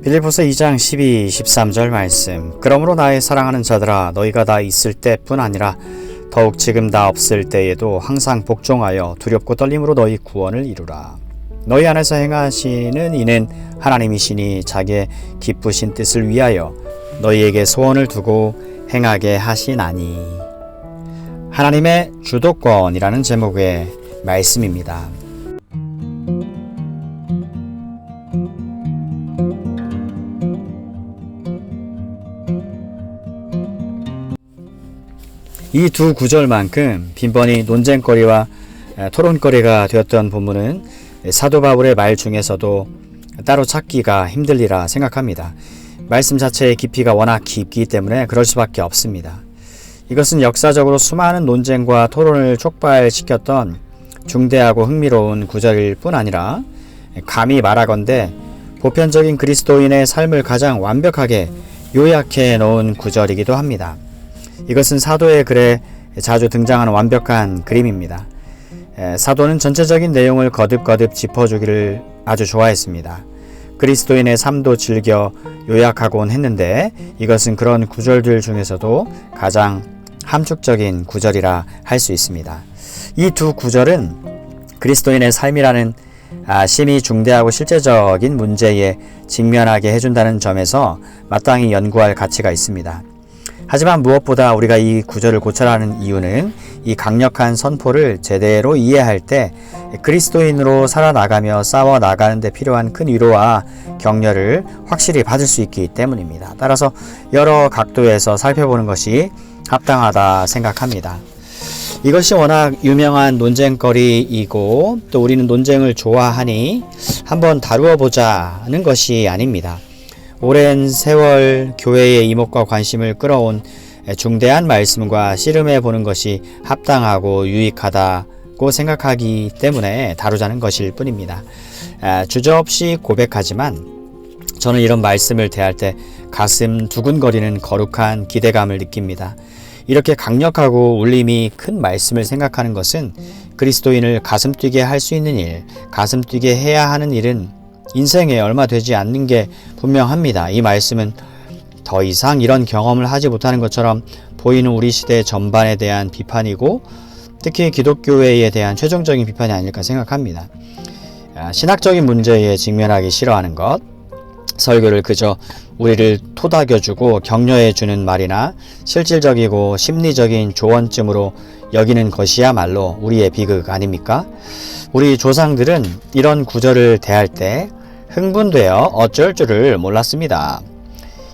빌립보서 2장 12, 13절 말씀. 그러므로 나의 사랑하는 자들아, 너희가 나 있을 때뿐 아니라 더욱 지금 나 없을 때에도 항상 복종하여 두렵고 떨림으로 너희 구원을 이루라. 너희 안에서 행하시는 이는 하나님이시니 자기의 기쁘신 뜻을 위하여 너희에게 소원을 두고 행하게 하시나니. 하나님의 주도권이라는 제목의 말씀입니다. 이 두 구절만큼 빈번히 논쟁거리와 토론거리가 되었던 본문은 사도 바울의 말 중에서도 따로 찾기가 힘들리라 생각합니다. 말씀 자체의 깊이가 워낙 깊기 때문에 그럴 수밖에 없습니다. 이것은 역사적으로 수많은 논쟁과 토론을 촉발시켰던 중대하고 흥미로운 구절일 뿐 아니라 감히 말하건대 보편적인 그리스도인의 삶을 가장 완벽하게 요약해 놓은 구절이기도 합니다. 이것은 사도의 글에 자주 등장하는 완벽한 그림입니다. 사도는 전체적인 내용을 거듭거듭 짚어주기를 아주 좋아했습니다. 그리스도인의 삶도 즐겨 요약하곤 했는데 이것은 그런 구절들 중에서도 가장 함축적인 구절이라 할 수 있습니다. 이 두 구절은 그리스도인의 삶이라는 심히 중대하고 실제적인 문제에 직면하게 해준다는 점에서 마땅히 연구할 가치가 있습니다. 하지만 무엇보다 우리가 이 구절을 고찰하는 이유는 이 강력한 선포를 제대로 이해할 때 그리스도인으로 살아나가며 싸워나가는 데 필요한 큰 위로와 격려를 확실히 받을 수 있기 때문입니다. 따라서 여러 각도에서 살펴보는 것이 합당하다 생각합니다. 이것이 워낙 유명한 논쟁거리이고 또 우리는 논쟁을 좋아하니 한번 다루어 보자는 것이 아닙니다. 오랜 세월 교회의 이목과 관심을 끌어온 중대한 말씀과 씨름해 보는 것이 합당하고 유익하다고 생각하기 때문에 다루자는 것일 뿐입니다. 주저없이 고백하지만 저는 이런 말씀을 대할 때 가슴 두근거리는 거룩한 기대감을 느낍니다. 이렇게 강력하고 울림이 큰 말씀을 생각하는 것은 그리스도인을 가슴 뛰게 할 수 있는 일, 가슴 뛰게 해야 하는 일은 인생에 얼마 되지 않는 게 분명합니다. 이 말씀은 더 이상 이런 경험을 하지 못하는 것처럼 보이는 우리 시대 전반에 대한 비판이고 특히 기독교회에 대한 최종적인 비판이 아닐까 생각합니다. 신학적인 문제에 직면하기 싫어하는 것, 설교를 그저 우리를 토닥여주고 격려해주는 말이나 실질적이고 심리적인 조언쯤으로 여기는 것이야말로 우리의 비극 아닙니까? 우리 조상들은 이런 구절을 대할 때 흥분되어 어쩔 줄을 몰랐습니다.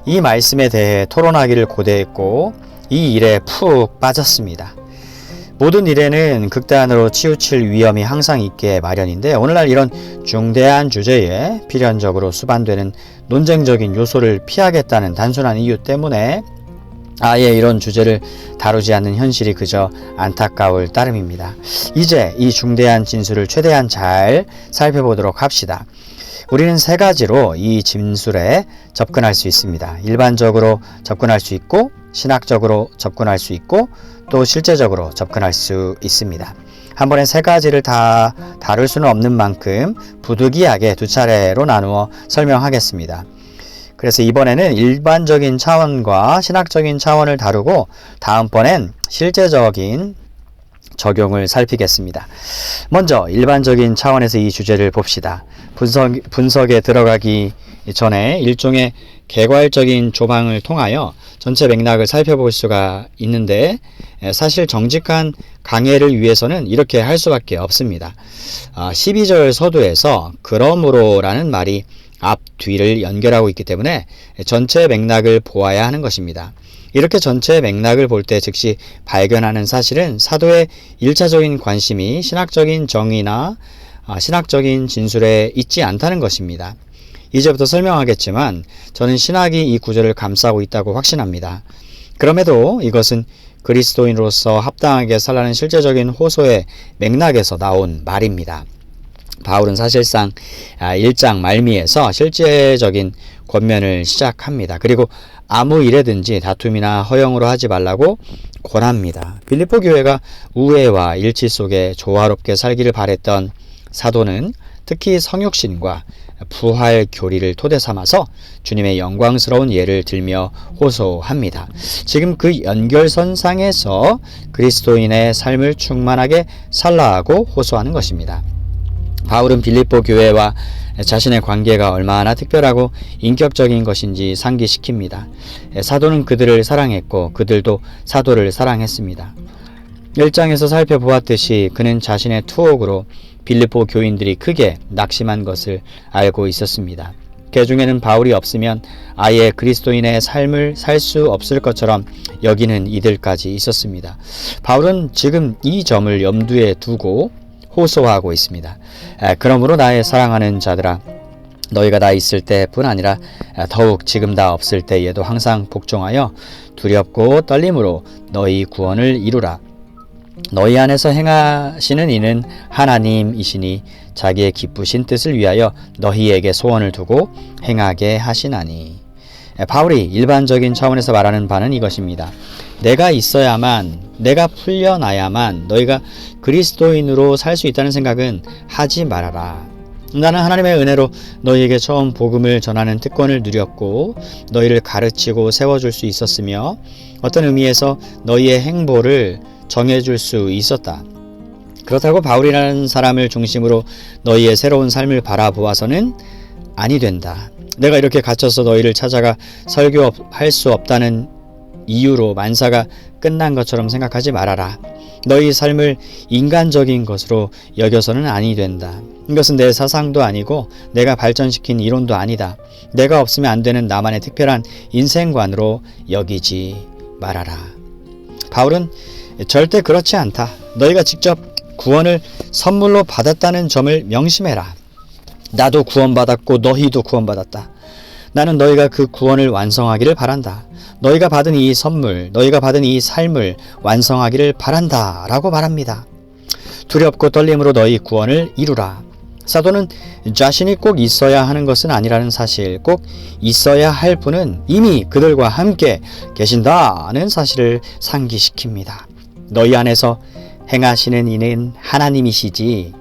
이 말씀에 대해 토론하기를 고대했고 이 일에 푹 빠졌습니다. 모든 일에는 극단으로 치우칠 위험이 항상 있게 마련인데 오늘날 이런 중대한 주제에 필연적으로 수반되는 논쟁적인 요소를 피하겠다는 단순한 이유 때문에 아예 이런 주제를 다루지 않는 현실이 그저 안타까울 따름입니다. 이제 이 중대한 진술을 최대한 잘 살펴보도록 합시다. 우리는 세 가지로 이 진술에 접근할 수 있습니다. 일반적으로 접근할 수 있고 신학적으로 접근할 수 있고 또 실제적으로 접근할 수 있습니다. 한 번에 세 가지를 다 다룰 수는 없는 만큼 부득이하게 두 차례로 나누어 설명하겠습니다. 그래서 이번에는 일반적인 차원과 신학적인 차원을 다루고 다음번엔 실제적인 적용을 살피겠습니다. 먼저 일반적인 차원에서 이 주제를 봅시다. 분석에 들어가기 전에 일종의 개괄적인 조망을 통하여 전체 맥락을 살펴볼 수가 있는데 사실 정직한 강해를 위해서는 이렇게 할 수밖에 없습니다. 12절 서두에서 그러므로라는 말이 앞, 뒤를 연결하고 있기 때문에 전체 맥락을 보아야 하는 것입니다. 이렇게 전체 맥락을 볼 때 즉시 발견하는 사실은 사도의 1차적인 관심이 신학적인 정의나 신학적인 진술에 있지 않다는 것입니다. 이제부터 설명하겠지만 저는 신학이 이 구절을 감싸고 있다고 확신합니다. 그럼에도 이것은 그리스도인으로서 합당하게 살라는 실제적인 호소의 맥락에서 나온 말입니다. 바울은 사실상 1장 말미에서 실제적인 권면을 시작합니다. 그리고 아무 일에든지 다툼이나 허영으로 하지 말라고 권합니다. 빌립보 교회가 우애와 일치 속에 조화롭게 살기를 바랬던 사도는 특히 성육신과 부활 교리를 토대 삼아서 주님의 영광스러운 예를 들며 호소합니다. 지금 그 연결선상에서 그리스도인의 삶을 충만하게 살라고 호소하는 것입니다. 바울은 빌립보 교회와 자신의 관계가 얼마나 특별하고 인격적인 것인지 상기시킵니다. 사도는 그들을 사랑했고 그들도 사도를 사랑했습니다. 1장에서 살펴보았듯이 그는 자신의 투옥으로 빌립보 교인들이 크게 낙심한 것을 알고 있었습니다. 그 중에는 바울이 없으면 아예 그리스도인의 삶을 살 수 없을 것처럼 여기는 이들까지 있었습니다. 바울은 지금 이 점을 염두에 두고 호소하고 있습니다. 그러므로 나의 사랑하는 자들아, 너희가 나 있을 때뿐 아니라 더욱 지금 나 없을 때에도 항상 복종하여 두렵고 떨림으로 너희 구원을 이루라. 너희 안에서 행하시는 이는 하나님이시니 자기의 기쁘신 뜻을 위하여 너희에게 소원을 두고 행하게 하시나니. 바울이 일반적인 차원에서 말하는 바는 이것입니다. 내가 있어야만, 내가 풀려나야만 너희가 그리스도인으로 살 수 있다는 생각은 하지 말아라. 나는 하나님의 은혜로 너희에게 처음 복음을 전하는 특권을 누렸고 너희를 가르치고 세워줄 수 있었으며 어떤 의미에서 너희의 행보를 정해줄 수 있었다. 그렇다고 바울이라는 사람을 중심으로 너희의 새로운 삶을 바라보아서는 아니 된다. 내가 이렇게 갇혀서 너희를 찾아가 설교할 수 없다는 이유로 만사가 끝난 것처럼 생각하지 말아라. 너희 삶을 인간적인 것으로 여겨서는 아니 된다. 이것은 내 사상도 아니고 내가 발전시킨 이론도 아니다. 내가 없으면 안 되는 나만의 특별한 인생관으로 여기지 말아라. 바울은 절대 그렇지 않다. 너희가 직접 구원을 선물로 받았다는 점을 명심해라. 나도 구원받았고 너희도 구원받았다. 나는 너희가 그 구원을 완성하기를 바란다. 너희가 받은 이 선물, 너희가 받은 이 삶을 완성하기를 바란다 라고 말합니다. 두렵고 떨림으로 너희 구원을 이루라. 사도는 자신이 꼭 있어야 하는 것은 아니라는 사실, 꼭 있어야 할 분은 이미 그들과 함께 계신다는 사실을 상기시킵니다. 너희 안에서 행하시는 이는 하나님이시지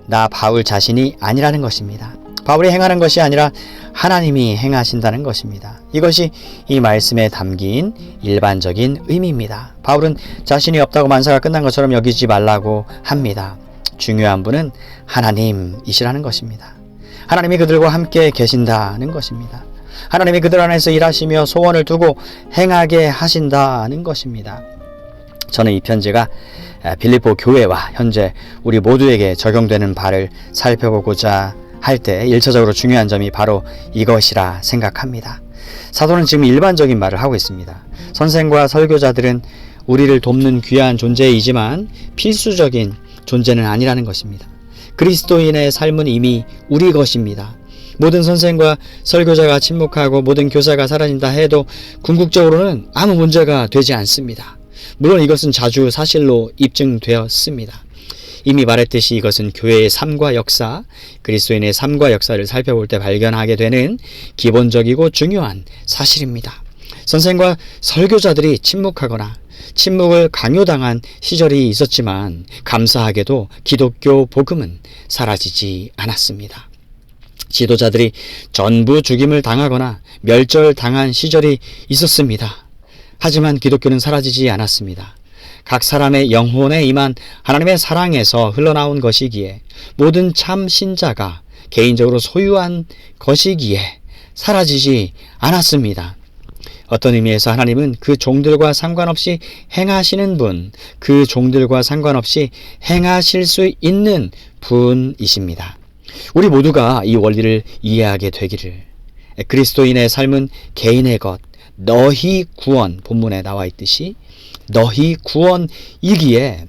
나 바울 자신이 아니라는 것입니다. 바울이 행하는 것이 아니라 하나님이 행하신다는 것입니다. 이것이 이 말씀에 담긴 일반적인 의미입니다. 바울은 자신이 없다고 만사가 끝난 것처럼 여기지 말라고 합니다. 중요한 분은 하나님이시라는 것입니다. 하나님이 그들과 함께 계신다는 것입니다. 하나님이 그들 안에서 일하시며 소원을 두고 행하게 하신다는 것입니다. 저는 이 편지가 빌립보 교회와 현재 우리 모두에게 적용되는 바를 살펴보고자 할 때 1차적으로 중요한 점이 바로 이것이라 생각합니다. 사도는 지금 일반적인 말을 하고 있습니다. 선생과 설교자들은 우리를 돕는 귀한 존재이지만 필수적인 존재는 아니라는 것입니다. 그리스도인의 삶은 이미 우리 것입니다. 모든 선생과 설교자가 침묵하고 모든 교사가 사라진다 해도 궁극적으로는 아무 문제가 되지 않습니다. 물론 이것은 자주 사실로 입증되었습니다. 이미 말했듯이 이것은 교회의 삶과 역사, 그리스도인의 삶과 역사를 살펴볼 때 발견하게 되는 기본적이고 중요한 사실입니다. 선생과 설교자들이 침묵하거나 침묵을 강요당한 시절이 있었지만 감사하게도 기독교 복음은 사라지지 않았습니다. 지도자들이 전부 죽임을 당하거나 멸절당한 시절이 있었습니다. 하지만 기독교는 사라지지 않았습니다. 각 사람의 영혼에 임한 하나님의 사랑에서 흘러나온 것이기에 모든 참 신자가 개인적으로 소유한 것이기에 사라지지 않았습니다. 어떤 의미에서 하나님은 그 종들과 상관없이 행하시는 분, 그 종들과 상관없이 행하실 수 있는 분이십니다. 우리 모두가 이 원리를 이해하게 되기를. 그리스도인의 삶은 개인의 것, 너희 구원, 본문에 나와 있듯이 너희 구원이기에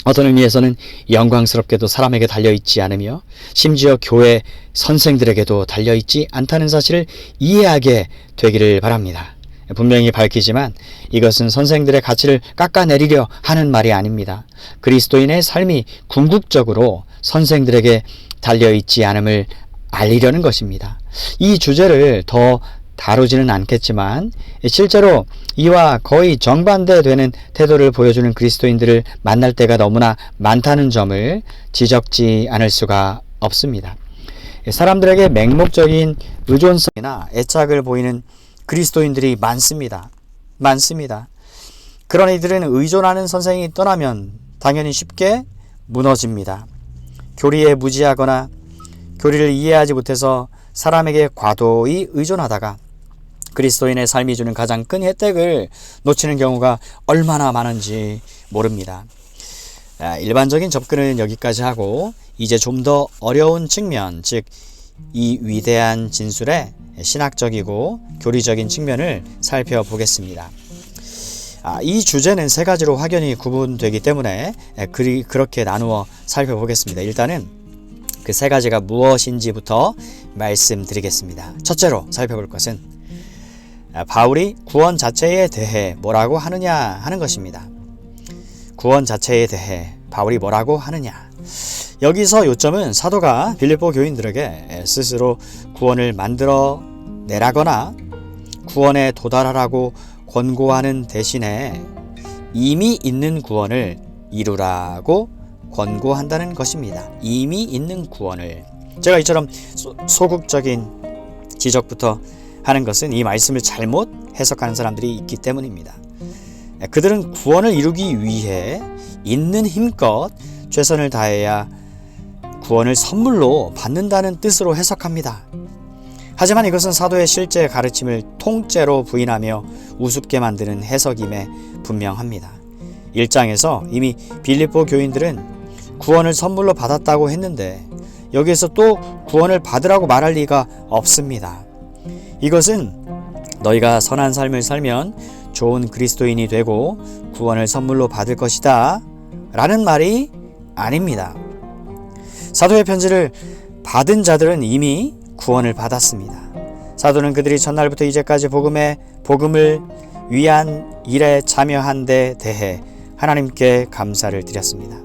어떤 의미에서는 영광스럽게도 사람에게 달려있지 않으며 심지어 교회 선생들에게도 달려있지 않다는 사실을 이해하게 되기를 바랍니다. 분명히 밝히지만 이것은 선생들의 가치를 깎아내리려 하는 말이 아닙니다. 그리스도인의 삶이 궁극적으로 선생들에게 달려있지 않음을 알리려는 것입니다. 이 주제를 더 다루지는 않겠지만 실제로 이와 거의 정반대되는 태도를 보여주는 그리스도인들을 만날 때가 너무나 많다는 점을 지적지 않을 수가 없습니다. 사람들에게 맹목적인 의존성이나 애착을 보이는 그리스도인들이 많습니다. 그런 이들은 의존하는 선생이 떠나면 당연히 쉽게 무너집니다. 교리에 무지하거나 교리를 이해하지 못해서 사람에게 과도히 의존하다가 그리스도인의 삶이 주는 가장 큰 혜택을 놓치는 경우가 얼마나 많은지 모릅니다. 일반적인 접근은 여기까지 하고 이제 좀 더 어려운 측면, 즉 이 위대한 진술의 신학적이고 교리적인 측면을 살펴보겠습니다. 이 주제는 세 가지로 확연히 구분되기 때문에 그렇게 나누어 살펴보겠습니다. 일단은 그 세 가지가 무엇인지부터 말씀드리겠습니다. 첫째로 살펴볼 것은 바울이 구원 자체에 대해 뭐라고 하느냐 하는 것입니다. 구원 자체에 대해 바울이 뭐라고 하느냐. 여기서 요점은 사도가 빌립보 교인들에게 스스로 구원을 만들어 내라거나 구원에 도달하라고 권고하는 대신에 이미 있는 구원을 이루라고 권고한다는 것입니다. 이미 있는 구원을. 제가 이처럼 소극적인 지적부터 하는 것은 이 말씀을 잘못 해석하는 사람들이 있기 때문입니다. 그들은 구원을 이루기 위해 있는 힘껏 최선을 다해야 구원을 선물로 받는다는 뜻으로 해석합니다. 하지만 이것은 사도의 실제 가르침을 통째로 부인하며 우습게 만드는 해석임에 분명합니다. 1장에서 이미 빌립보 교인들은 구원을 선물로 받았다고 했는데 여기에서 또 구원을 받으라고 말할 리가 없습니다. 이것은 너희가 선한 삶을 살면 좋은 그리스도인이 되고 구원을 선물로 받을 것이다 라는 말이 아닙니다. 사도의 편지를 받은 자들은 이미 구원을 받았습니다. 사도는 그들이 첫날부터 이제까지 복음을 위한 일에 참여한 데 대해 하나님께 감사를 드렸습니다.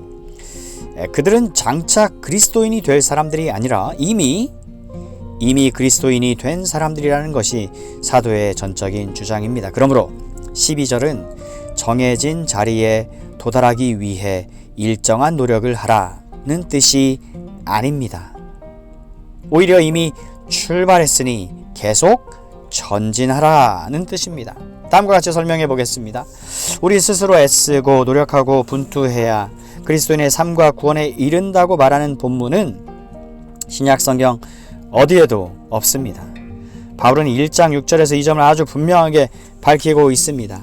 그들은 장차 그리스도인이 될 사람들이 아니라 이미 그리스도인이 된 사람들이라는 것이 사도의 전적인 주장입니다. 그러므로 12절은 정해진 자리에 도달하기 위해 일정한 노력을 하라는 뜻이 아닙니다. 오히려 이미 출발했으니 계속 전진하라는 뜻입니다. 다음과 같이 설명해 보겠습니다. 우리 스스로 애쓰고 노력하고 분투해야 그리스도인의 삶과 구원에 이른다고 말하는 본문은 신약성경 어디에도 없습니다. 바울은 1장 6절에서 이 점을 아주 분명하게 밝히고 있습니다.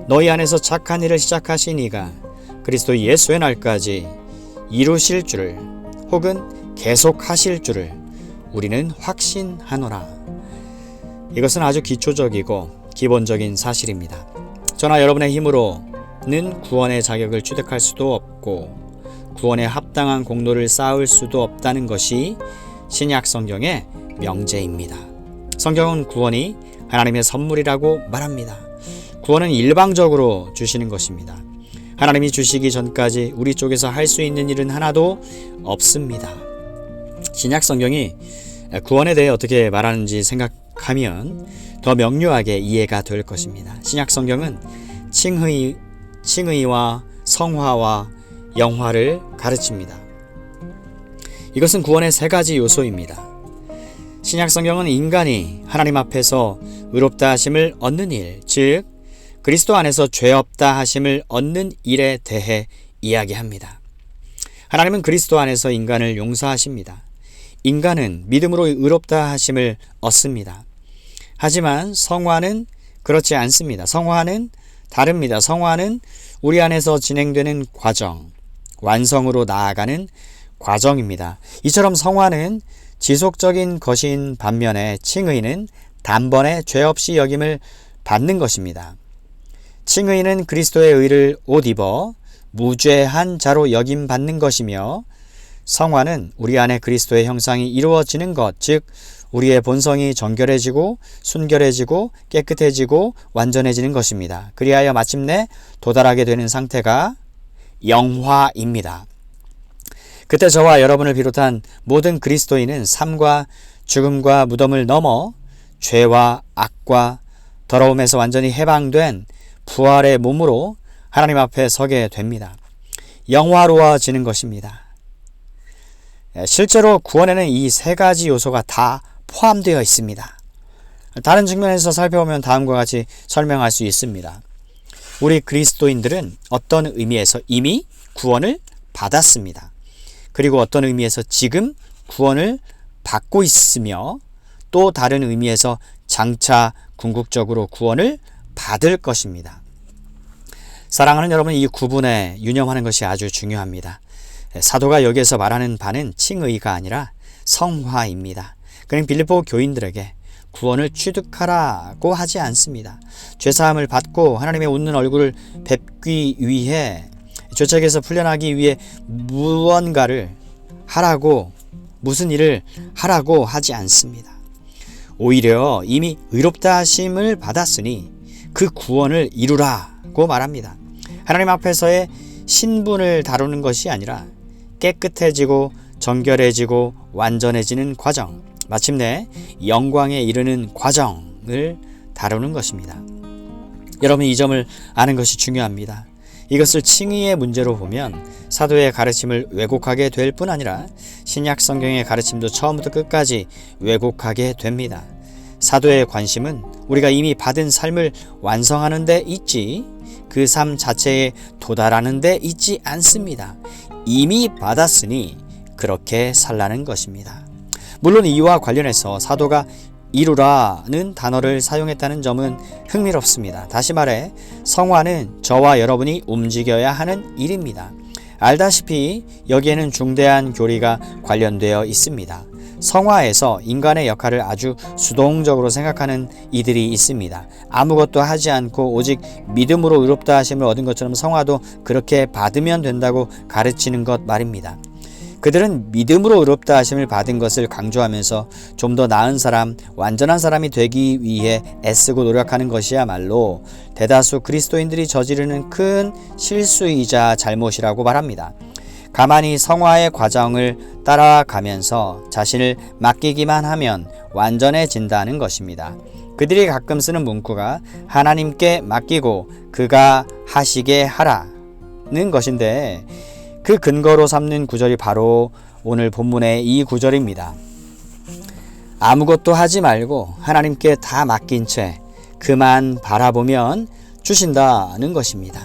너희 안에서 착한 일을 시작하신 이가 그리스도 예수의 날까지 이루실 줄을 혹은 계속하실 줄을 우리는 확신하노라. 이것은 아주 기초적이고 기본적인 사실입니다. 저나 여러분의 힘으로는 구원의 자격을 취득할 수도 없고 구원에 합당한 공로를 쌓을 수도 없다는 것이 신약 성경의 명제입니다. 성경은 구원이 하나님의 선물이라고 말합니다. 구원은 일방적으로 주시는 것입니다. 하나님이 주시기 전까지 우리 쪽에서 할 수 있는 일은 하나도 없습니다. 신약 성경이 구원에 대해 어떻게 말하는지 생각하면 더 명료하게 이해가 될 것입니다. 신약 성경은 칭의와 성화와 영화를 가르칩니다. 이것은 구원의 세 가지 요소입니다. 신약 성경은 인간이 하나님 앞에서 의롭다 하심을 얻는 일, 즉 그리스도 안에서 죄 없다 하심을 얻는 일에 대해 이야기합니다. 하나님은 그리스도 안에서 인간을 용서하십니다. 인간은 믿음으로 의롭다 하심을 얻습니다. 하지만 성화는 그렇지 않습니다. 성화는 다릅니다. 성화는 우리 안에서 진행되는 과정, 완성으로 나아가는 과정입니다. 이처럼 성화는 지속적인 것인 반면에 칭의는 단번에 죄 없이 여김을 받는 것입니다. 칭의는 그리스도의 의를 옷 입어 무죄한 자로 여김 받는 것이며 성화는 우리 안에 그리스도의 형상이 이루어지는 것, 즉 우리의 본성이 정결해지고 순결해지고 깨끗해지고 완전해지는 것입니다. 그리하여 마침내 도달하게 되는 상태가 영화입니다. 그때 저와 여러분을 비롯한 모든 그리스도인은 삶과 죽음과 무덤을 넘어 죄와 악과 더러움에서 완전히 해방된 부활의 몸으로 하나님 앞에 서게 됩니다. 영화로워지는 것입니다. 실제로 구원에는 이 세 가지 요소가 다 포함되어 있습니다. 다른 측면에서 살펴보면 다음과 같이 설명할 수 있습니다. 우리 그리스도인들은 어떤 의미에서 이미 구원을 받았습니다. 그리고 어떤 의미에서 지금 구원을 받고 있으며 또 다른 의미에서 장차 궁극적으로 구원을 받을 것입니다. 사랑하는 여러분, 이 구분에 유념하는 것이 아주 중요합니다. 사도가 여기에서 말하는 바는 칭의가 아니라 성화입니다. 그는 빌립보 교인들에게 구원을 취득하라고 하지 않습니다. 죄사함을 받고 하나님의 웃는 얼굴을 뵙기 위해, 죄책에서 풀려나기 위해 무언가를 하라고, 무슨 일을 하라고 하지 않습니다. 오히려 이미 의롭다 하심을 받았으니 그 구원을 이루라고 말합니다. 하나님 앞에서의 신분을 다루는 것이 아니라 깨끗해지고 정결해지고 완전해지는 과정, 마침내 영광에 이르는 과정을 다루는 것입니다. 여러분, 이 점을 아는 것이 중요합니다. 이것을 칭의의 문제로 보면 사도의 가르침을 왜곡하게 될 뿐 아니라 신약 성경의 가르침도 처음부터 끝까지 왜곡하게 됩니다. 사도의 관심은 우리가 이미 받은 삶을 완성하는 데 있지 그 삶 자체에 도달하는 데 있지 않습니다. 이미 받았으니 그렇게 살라는 것입니다. 물론 이와 관련해서 사도가 이루라는 단어를 사용했다는 점은 흥미롭습니다. 다시 말해 성화는 저와 여러분이 움직여야 하는 일입니다. 알다시피 여기에는 중대한 교리가 관련되어 있습니다. 성화에서 인간의 역할을 아주 수동적으로 생각하는 이들이 있습니다. 아무것도 하지 않고 오직 믿음으로 의롭다 하심을 얻은 것처럼 성화도 그렇게 받으면 된다고 가르치는 것 말입니다. 그들은 믿음으로 의롭다 하심을 받은 것을 강조하면서 좀 더 나은 사람, 완전한 사람이 되기 위해 애쓰고 노력하는 것이야말로 대다수 그리스도인들이 저지르는 큰 실수이자 잘못이라고 말합니다. 가만히 성화의 과정을 따라가면서 자신을 맡기기만 하면 완전해진다는 것입니다. 그들이 가끔 쓰는 문구가 하나님께 맡기고 그가 하시게 하라는 것인데 그 근거로 삼는 구절이 바로 오늘 본문의 이 구절입니다. 아무것도 하지 말고 하나님께 다 맡긴 채 그만 바라보면 주신다는 것입니다.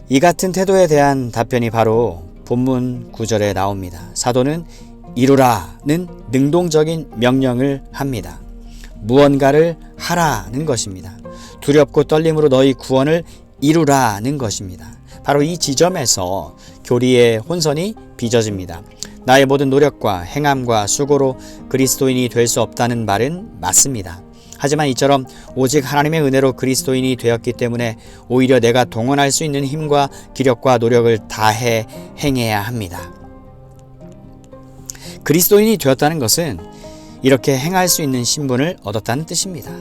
이 같은 태도에 대한 답변이 바로 본문 구절에 나옵니다. 사도는 이루라는 능동적인 명령을 합니다. 무언가를 하라는 것입니다. 두렵고 떨림으로 너희 구원을 이루라는 것입니다. 바로 이 지점에서 교리의 혼선이 빚어집니다. 나의 모든 노력과 행함과 수고로 그리스도인이 될 수 없다는 말은 맞습니다. 하지만 이처럼 오직 하나님의 은혜로 그리스도인이 되었기 때문에 오히려 내가 동원할 수 있는 힘과 기력과 노력을 다해 행해야 합니다. 그리스도인이 되었다는 것은 이렇게 행할 수 있는 신분을 얻었다는 뜻입니다.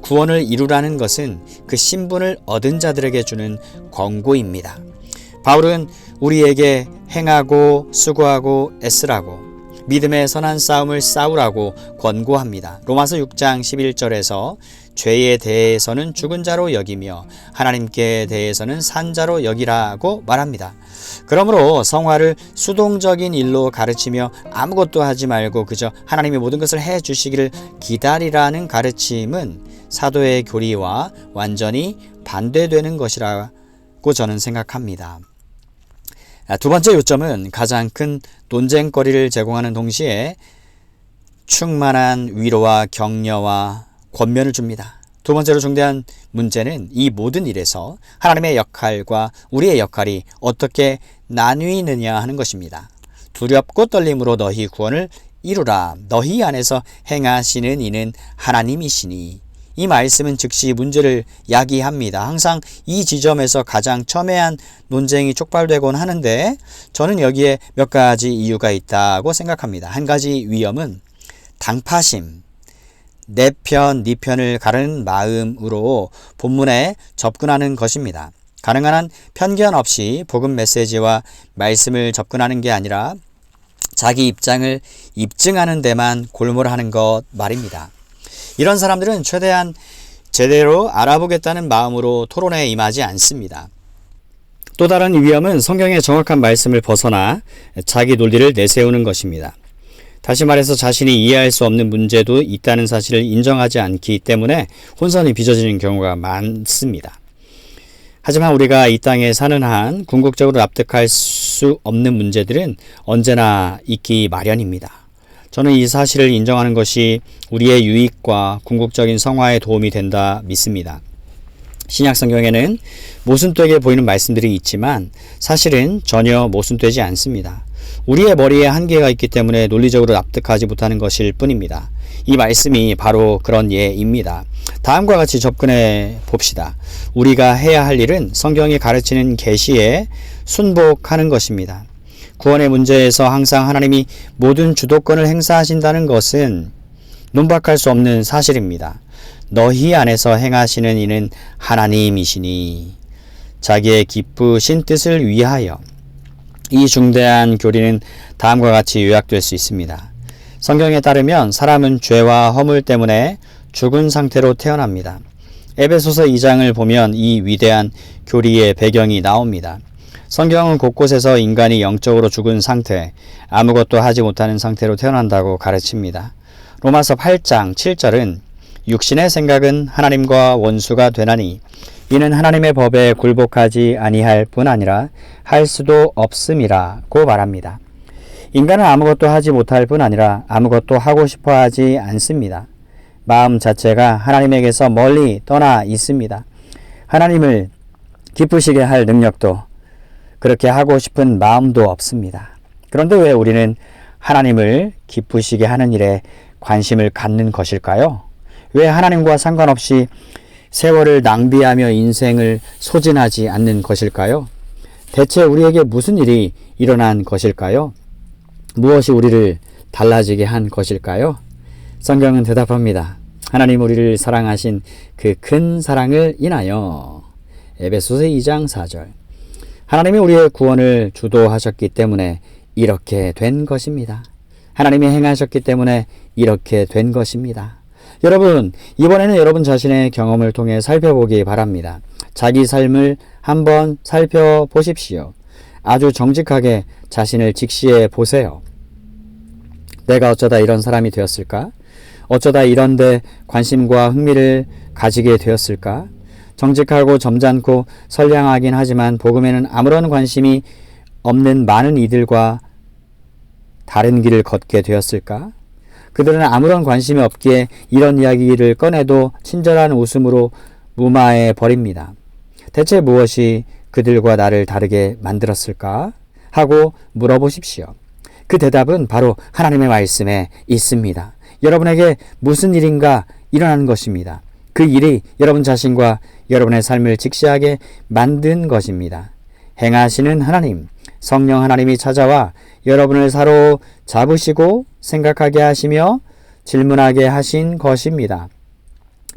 구원을 이루라는 것은 그 신분을 얻은 자들에게 주는 권고입니다. 바울은 우리에게 행하고 수고하고 애쓰라고 믿음의 선한 싸움을 싸우라고 권고합니다. 로마서 6장 11절에서 죄에 대해서는 죽은 자로 여기며 하나님께 대해서는 산 자로 여기라고 말합니다. 그러므로 성화를 수동적인 일로 가르치며 아무것도 하지 말고 그저 하나님이 모든 것을 해주시기를 기다리라는 가르침은 사도의 교리와 완전히 반대되는 것이라고 저는 생각합니다. 두 번째 요점은 가장 큰 논쟁거리를 제공하는 동시에 충만한 위로와 격려와 권면을 줍니다. 두 번째로 중대한 문제는 이 모든 일에서 하나님의 역할과 우리의 역할이 어떻게 나뉘느냐 하는 것입니다. 두렵고 떨림으로 너희 구원을 이루라. 너희 안에서 행하시는 이는 하나님이시니. 이 말씀은 즉시 문제를 야기합니다. 항상 이 지점에서 가장 첨예한 논쟁이 촉발되곤 하는데 저는 여기에 몇 가지 이유가 있다고 생각합니다. 한 가지 위험은 당파심, 내 편, 네 편을 가르는 마음으로 본문에 접근하는 것입니다. 가능한 한 편견 없이 복음 메시지와 말씀을 접근하는 게 아니라 자기 입장을 입증하는 데만 골몰하는 것 말입니다. 이런 사람들은 최대한 제대로 알아보겠다는 마음으로 토론에 임하지 않습니다. 또 다른 위험은 성경의 정확한 말씀을 벗어나 자기 논리를 내세우는 것입니다. 다시 말해서 자신이 이해할 수 없는 문제도 있다는 사실을 인정하지 않기 때문에 혼선이 빚어지는 경우가 많습니다. 하지만 우리가 이 땅에 사는 한 궁극적으로 납득할 수 없는 문제들은 언제나 있기 마련입니다. 저는 이 사실을 인정하는 것이 우리의 유익과 궁극적인 성화에 도움이 된다 믿습니다. 신약 성경에는 모순되게 보이는 말씀들이 있지만 사실은 전혀 모순되지 않습니다. 우리의 머리에 한계가 있기 때문에 논리적으로 납득하지 못하는 것일 뿐입니다. 이 말씀이 바로 그런 예입니다. 다음과 같이 접근해 봅시다. 우리가 해야 할 일은 성경이 가르치는 계시에 순복하는 것입니다. 구원의 문제에서 항상 하나님이 모든 주도권을 행사하신다는 것은 논박할 수 없는 사실입니다. 너희 안에서 행하시는 이는 하나님이시니 자기의 기쁘신 뜻을 위하여. 이 중대한 교리는 다음과 같이 요약될 수 있습니다. 성경에 따르면 사람은 죄와 허물 때문에 죽은 상태로 태어납니다. 에베소서 2장을 보면 이 위대한 교리의 배경이 나옵니다. 성경은 곳곳에서 인간이 영적으로 죽은 상태, 아무것도 하지 못하는 상태로 태어난다고 가르칩니다. 로마서 8장 7절은 육신의 생각은 하나님과 원수가 되나니 이는 하나님의 법에 굴복하지 아니할 뿐 아니라 할 수도 없음이라고 말합니다. 인간은 아무것도 하지 못할 뿐 아니라 아무것도 하고 싶어 하지 않습니다. 마음 자체가 하나님에게서 멀리 떠나 있습니다. 하나님을 기쁘시게 할 능력도 그렇게 하고 싶은 마음도 없습니다. 그런데 왜 우리는 하나님을 기쁘시게 하는 일에 관심을 갖는 것일까요? 왜 하나님과 상관없이 세월을 낭비하며 인생을 소진하지 않는 것일까요? 대체 우리에게 무슨 일이 일어난 것일까요? 무엇이 우리를 달라지게 한 것일까요? 성경은 대답합니다. 하나님 우리를 사랑하신 그 큰 사랑을 인하여. 에베소서 2장 4절. 하나님이 우리의 구원을 주도하셨기 때문에 이렇게 된 것입니다. 하나님이 행하셨기 때문에 이렇게 된 것입니다. 여러분, 이번에는 여러분 자신의 경험을 통해 살펴보기 바랍니다. 자기 삶을 한번 살펴보십시오. 아주 정직하게 자신을 직시해 보세요. 내가 어쩌다 이런 사람이 되었을까? 어쩌다 이런 데 관심과 흥미를 가지게 되었을까? 정직하고 점잖고 선량하긴 하지만 복음에는 아무런 관심이 없는 많은 이들과 다른 길을 걷게 되었을까? 그들은 아무런 관심이 없기에 이런 이야기를 꺼내도 친절한 웃음으로 무마해 버립니다. 대체 무엇이 그들과 나를 다르게 만들었을까? 하고 물어보십시오. 그 대답은 바로 하나님의 말씀에 있습니다. 여러분에게 무슨 일인가 일어나는 것입니다. 그 일이 여러분 자신과 여러분의 삶을 직시하게 만든 것입니다. 행하시는 하나님, 성령 하나님이 찾아와 여러분을 사로잡으시고 생각하게 하시며 질문하게 하신 것입니다.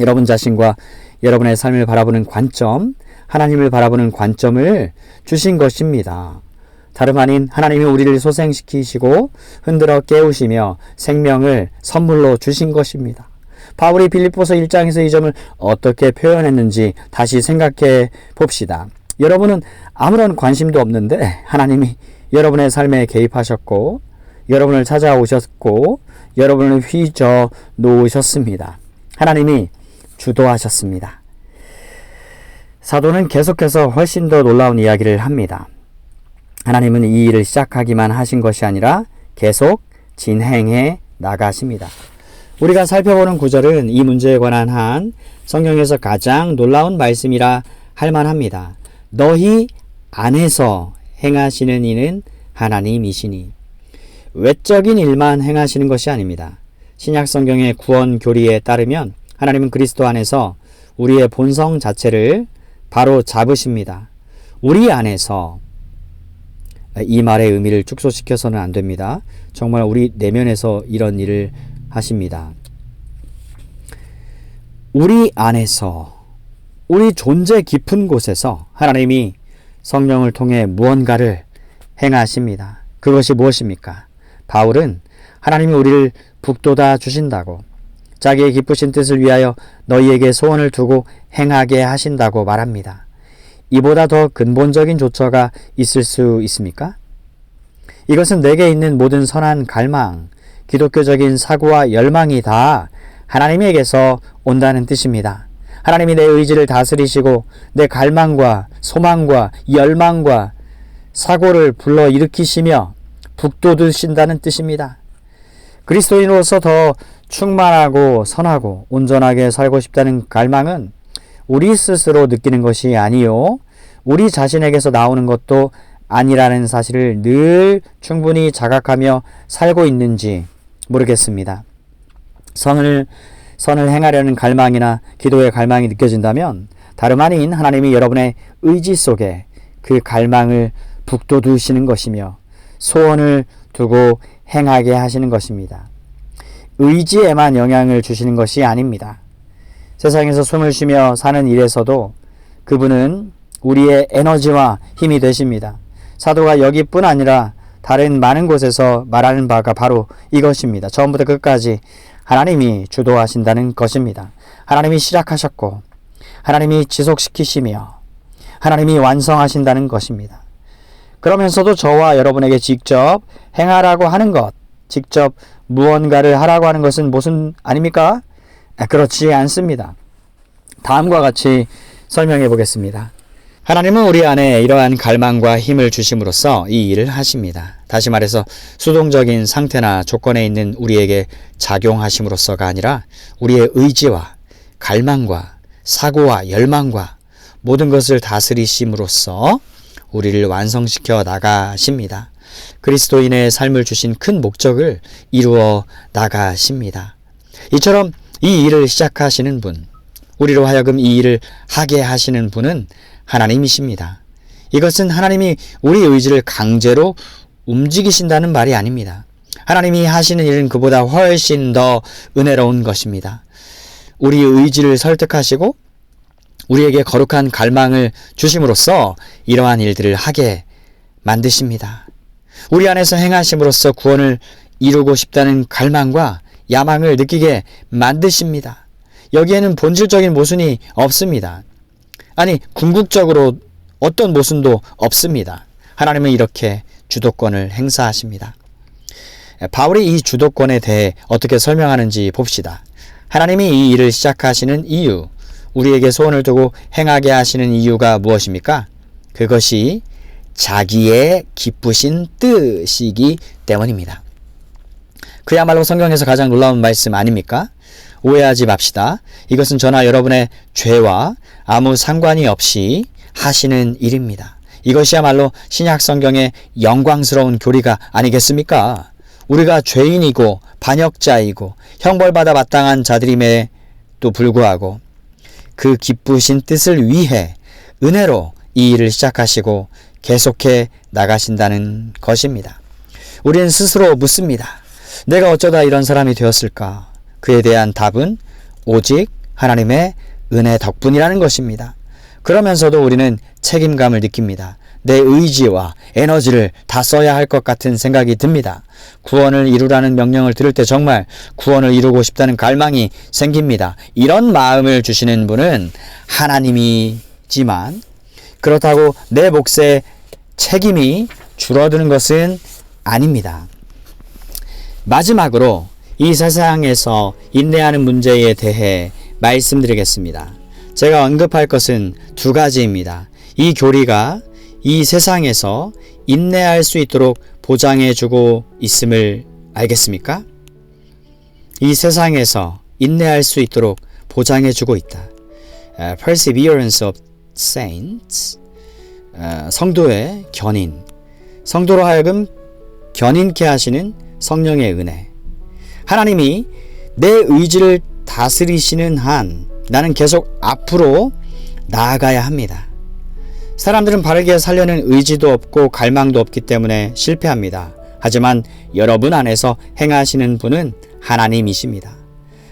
여러분 자신과 여러분의 삶을 바라보는 관점, 하나님을 바라보는 관점을 주신 것입니다. 다름 아닌 하나님이 우리를 소생시키시고 흔들어 깨우시며 생명을 선물로 주신 것입니다. 바울이 빌립보서 1장에서 이 점을 어떻게 표현했는지 다시 생각해 봅시다. 여러분은 아무런 관심도 없는데 하나님이 여러분의 삶에 개입하셨고 여러분을 찾아오셨고 여러분을 휘저 놓으셨습니다. 하나님이 주도하셨습니다. 사도는 계속해서 훨씬 더 놀라운 이야기를 합니다. 하나님은 이 일을 시작하기만 하신 것이 아니라 계속 진행해 나가십니다. 우리가 살펴보는 구절은 이 문제에 관한 한 성경에서 가장 놀라운 말씀이라 할 만합니다. 너희 안에서 행하시는 이는 하나님이시니. 외적인 일만 행하시는 것이 아닙니다. 신약 성경의 구원 교리에 따르면 하나님은 그리스도 안에서 우리의 본성 자체를 바로 잡으십니다. 우리 안에서, 이 말의 의미를 축소시켜서는 안 됩니다. 정말 우리 내면에서 이런 일을 하십니다. 우리 안에서, 우리 존재 깊은 곳에서 하나님이 성령을 통해 무언가를 행하십니다. 그것이 무엇입니까? 바울은 하나님이 우리를 북돋아 주신다고, 자기의 기쁘신 뜻을 위하여 너희에게 소원을 두고 행하게 하신다고 말합니다. 이보다 더 근본적인 조처가 있을 수 있습니까? 이것은 내게 있는 모든 선한 갈망, 기독교적인 사고와 열망이 다 하나님에게서 온다는 뜻입니다. 하나님이 내 의지를 다스리시고 내 갈망과 소망과 열망과 사고를 불러일으키시며 북돋우신다는 뜻입니다. 그리스도인으로서 더 충만하고 선하고 온전하게 살고 싶다는 갈망은 우리 스스로 느끼는 것이 아니요, 우리 자신에게서 나오는 것도 아니라는 사실을 늘 충분히 자각하며 살고 있는지 모르겠습니다. 선을 행하려는 갈망이나 기도의 갈망이 느껴진다면 다름 아닌 하나님이 여러분의 의지 속에 그 갈망을 북돋우시는 것이며 소원을 두고 행하게 하시는 것입니다. 의지에만 영향을 주시는 것이 아닙니다. 세상에서 숨을 쉬며 사는 일에서도 그분은 우리의 에너지와 힘이 되십니다. 사도가 여기뿐 아니라 다른 많은 곳에서 말하는 바가 바로 이것입니다. 처음부터 끝까지 하나님이 주도하신다는 것입니다. 하나님이 시작하셨고 하나님이 지속시키시며 하나님이 완성하신다는 것입니다. 그러면서도 저와 여러분에게 직접 행하라고 하는 것, 직접 무언가를 하라고 하는 것은 무슨 아닙니까? 그렇지 않습니다. 다음과 같이 설명해 보겠습니다. 하나님은 우리 안에 이러한 갈망과 힘을 주심으로써 이 일을 하십니다. 다시 말해서 수동적인 상태나 조건에 있는 우리에게 작용하심으로써가 아니라 우리의 의지와 갈망과 사고와 열망과 모든 것을 다스리심으로써 우리를 완성시켜 나가십니다. 그리스도인의 삶을 주신 큰 목적을 이루어 나가십니다. 이처럼 이 일을 시작하시는 분, 우리로 하여금 이 일을 하게 하시는 분은 하나님이십니다. 이것은 하나님이 우리 의지를 강제로 움직이신다는 말이 아닙니다. 하나님이 하시는 일은 그보다 훨씬 더 은혜로운 것입니다. 우리의 의지를 설득하시고 우리에게 거룩한 갈망을 주심으로써 이러한 일들을 하게 만드십니다. 우리 안에서 행하심으로써 구원을 이루고 싶다는 갈망과 야망을 느끼게 만드십니다. 여기에는 본질적인 모순이 없습니다. 아니, 궁극적으로 어떤 모순도 없습니다. 하나님은 이렇게 주도권을 행사하십니다. 바울이 이 주도권에 대해 어떻게 설명하는지 봅시다. 하나님이 이 일을 시작하시는 이유, 우리에게 소원을 두고 행하게 하시는 이유가 무엇입니까? 그것이 자기의 기쁘신 뜻이기 때문입니다. 그야말로 성경에서 가장 놀라운 말씀 아닙니까? 오해하지 맙시다. 이것은 저나 여러분의 죄와 아무 상관이 없이 하시는 일입니다. 이것이야말로 신약 성경의 영광스러운 교리가 아니겠습니까? 우리가 죄인이고 반역자이고 형벌받아 마땅한 자들임에도 불구하고 그 기쁘신 뜻을 위해 은혜로 이 일을 시작하시고 계속해 나가신다는 것입니다. 우리는 스스로 묻습니다. 내가 어쩌다 이런 사람이 되었을까? 그에 대한 답은 오직 하나님의 은혜 덕분이라는 것입니다. 그러면서도 우리는 책임감을 느낍니다. 내 의지와 에너지를 다 써야 할 것 같은 생각이 듭니다. 구원을 이루라는 명령을 들을 때 정말 구원을 이루고 싶다는 갈망이 생깁니다. 이런 마음을 주시는 분은 하나님이지만 그렇다고 내 몫의 책임이 줄어드는 것은 아닙니다. 마지막으로 이 세상에서 인내하는 문제에 대해 말씀드리겠습니다. 제가 언급할 것은 두 가지입니다. 이 교리가 이 세상에서 인내할 수 있도록 보장해주고 있음을 알겠습니까? 이 세상에서 인내할 수 있도록 보장해주고 있다. Perseverance of Saints, 성도의 견인, 성도로 하여금 견인케 하시는 성령의 은혜. 하나님이 내 의지를 다스리시는 한 나는 계속 앞으로 나아가야 합니다. 사람들은 바르게 살려는 의지도 없고 갈망도 없기 때문에 실패합니다. 하지만 여러분 안에서 행하시는 분은 하나님이십니다.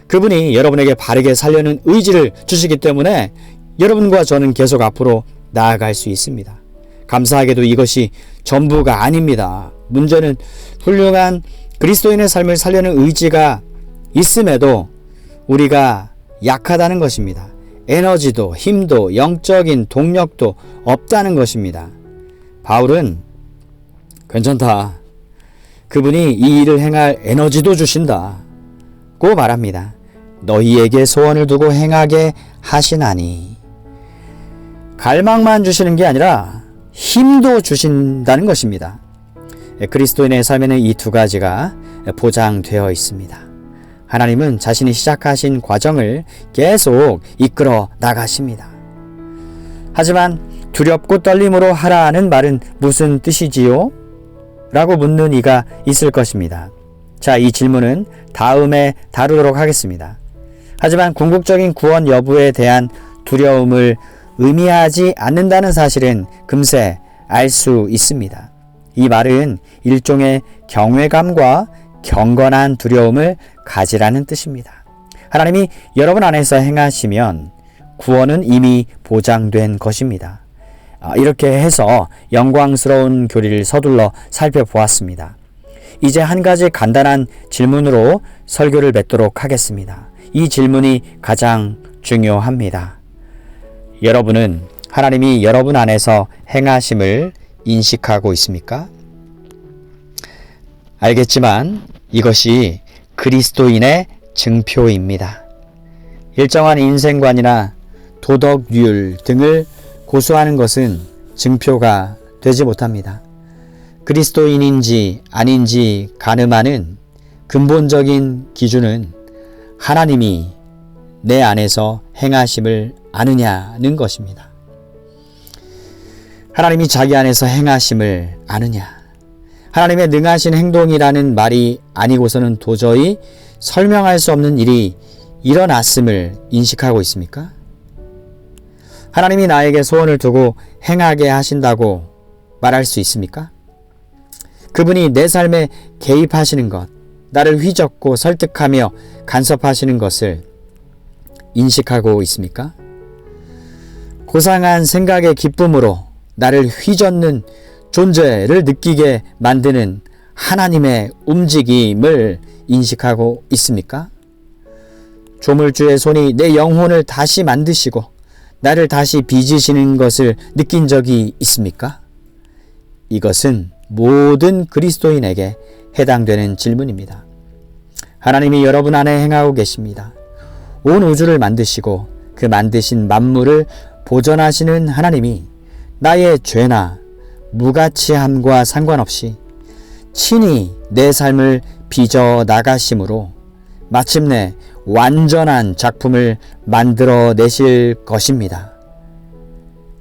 그분이 여러분에게 바르게 살려는 의지를 주시기 때문에 여러분과 저는 계속 앞으로 나아갈 수 있습니다. 감사하게도 이것이 전부가 아닙니다. 문제는 훌륭한 그리스도인의 삶을 살려는 의지가 있음에도 우리가 약하다는 것입니다. 에너지도 힘도 영적인 동력도 없다는 것입니다. 바울은 괜찮다. 그분이 이 일을 행할 에너지도 주신다. 고 말합니다. 너희에게 소원을 두고 행하게 하시나니. 갈망만 주시는 게 아니라 힘도 주신다는 것입니다. 그리스도인의 삶에는 이 두 가지가 보장되어 있습니다. 하나님은 자신이 시작하신 과정을 계속 이끌어 나가십니다. 하지만 두렵고 떨림으로 하라는 말은 무슨 뜻이지요? 라고 묻는 이가 있을 것입니다. 자, 이 질문은 다음에 다루도록 하겠습니다. 하지만 궁극적인 구원 여부에 대한 두려움을 의미하지 않는다는 사실은 금세 알 수 있습니다. 이 말은 일종의 경외감과 경건한 두려움을 가지라는 뜻입니다. 하나님이 여러분 안에서 행하시면 구원은 이미 보장된 것입니다. 이렇게 해서 영광스러운 교리를 서둘러 살펴보았습니다. 이제 한 가지 간단한 질문으로 설교를 맺도록 하겠습니다. 이 질문이 가장 중요합니다. 여러분은 하나님이 여러분 안에서 행하심을 인식하고 있습니까? 알겠지만 이것이 그리스도인의 증표입니다. 일정한 인생관이나 도덕률 등을 고수하는 것은 증표가 되지 못합니다. 그리스도인인지 아닌지 가늠하는 근본적인 기준은 하나님이 내 안에서 행하심을 아느냐는 것입니다. 하나님이 자기 안에서 행하심을 아느냐. 하나님의 능하신 행동이라는 말이 아니고서는 도저히 설명할 수 없는 일이 일어났음을 인식하고 있습니까? 하나님이 나에게 소원을 두고 행하게 하신다고 말할 수 있습니까? 그분이 내 삶에 개입하시는 것, 나를 휘젓고 설득하며 간섭하시는 것을 인식하고 있습니까? 고상한 생각의 기쁨으로 나를 휘젓는 존재를 느끼게 만드는 하나님의 움직임을 인식하고 있습니까? 조물주의 손이 내 영혼을 다시 만드시고 나를 다시 빚으시는 것을 느낀 적이 있습니까? 이것은 모든 그리스도인에게 해당되는 질문입니다. 하나님이 여러분 안에 행하고 계십니다. 온 우주를 만드시고 그 만드신 만물을 보존하시는 하나님이 나의 죄나 무가치함과 상관없이 친히 내 삶을 빚어 나가심으로 마침내 완전한 작품을 만들어 내실 것입니다.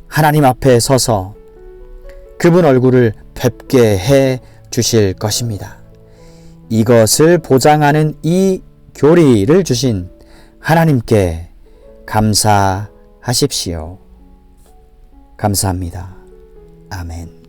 하나님 앞에 서서 그분 얼굴을 뵙게 해 주실 것입니다. 이것을 보장하는 이 교리를 주신 하나님께 감사하십시오. 감사합니다. 아멘.